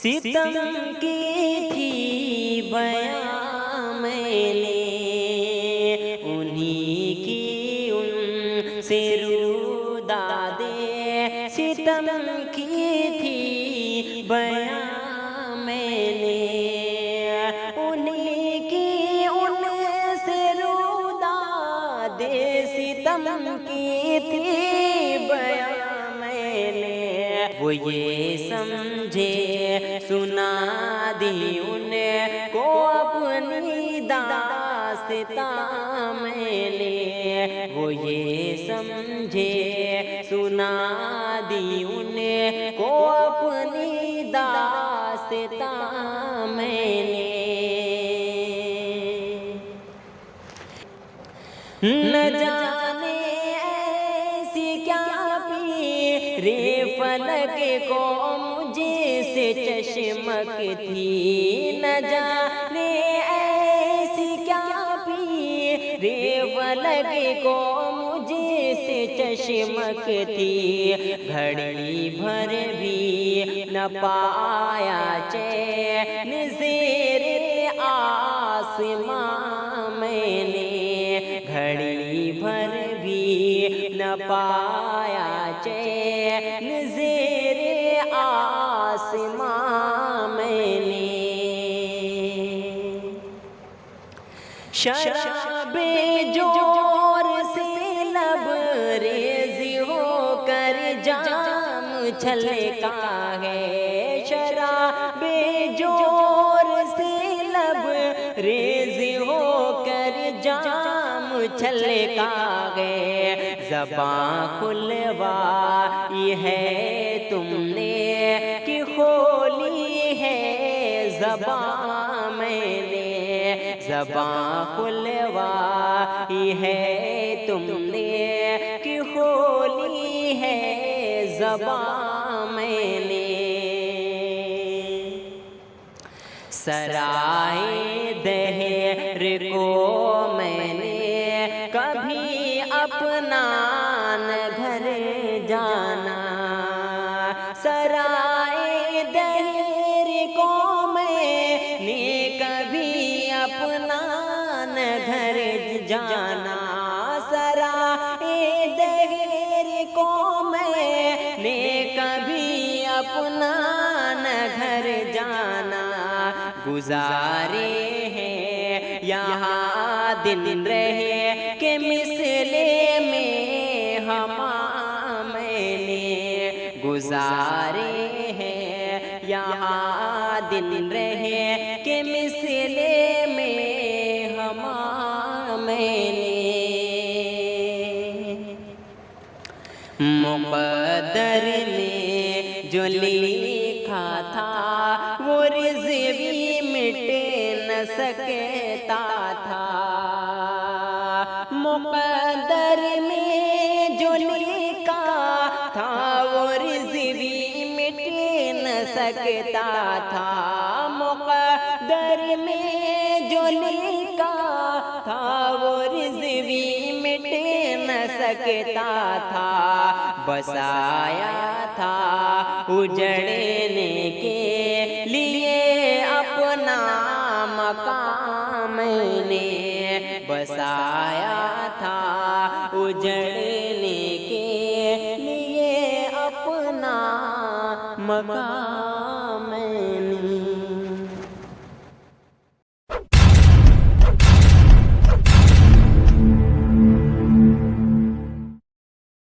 ستم کی تھی بیاں میں نے، انہی کی ان سے رودادے ستم کی تھی بیاں میں نے، انہی کی ان سے رودادے ستم کی تھی بیاں میں نے، وہ یہ سمجھے سنا دی ان کو اپنی داستاں میں نے، وہ یہ سمجھے سنا دی ان کو اپنی داستاں میں نے، نہ جانے ایسی کیا پیرِ فلک کو مجھے سے چشمک تھی، نہ جانے ایسی کیا پیرِ فلک کو مجھے سے چشمک تھی، گھڑی بھر بھی نہ پایا چین زیر آسماں میں نے، گھڑی بھر بھی نہ پایا چین زیر آسماں میں نے، شراب جور سے لبریز ہو کر جام چھلکا ہے، شراب جور سے لبریز ہو کر جام چھلکا ہے، زباں کھلوائی ہے تم نے کہ کھولی ہے زباں میں نے، زباں کھلوائی ہے تم نے کہ کھولی ہے زباں میں نے، سرائے دہر کو میں نے کبھی اپنا نہ گھر جانا، سرائے دہر کو میں نے کبھی اپنا نہ گھر جانا، سرائے دہر کو میں نے کبھی اپنا نہ گھر جانا، گزارے ہیں یہاں دن رہے کہ مثلے میں ہماں میں نے، گزارے ہیں یہاں دن رہے کہ مثلے میں ہماں میں نے، مقدر نے جو لکھا تھا وہ رضوی مٹ نہ سکتا تھا، مقدر میں جو لکھا تھا وہ رضوی مٹ نہ سکتا تھا، مقدر میں جو لکھا تھا وہ رضوی مٹ نہ سکتا تھا، بسایا تھا اجڑنے کے لیے اپنا مقام میں نے، بسایا تھا اجڑنے کے لیے اپنا مقام میں نے۔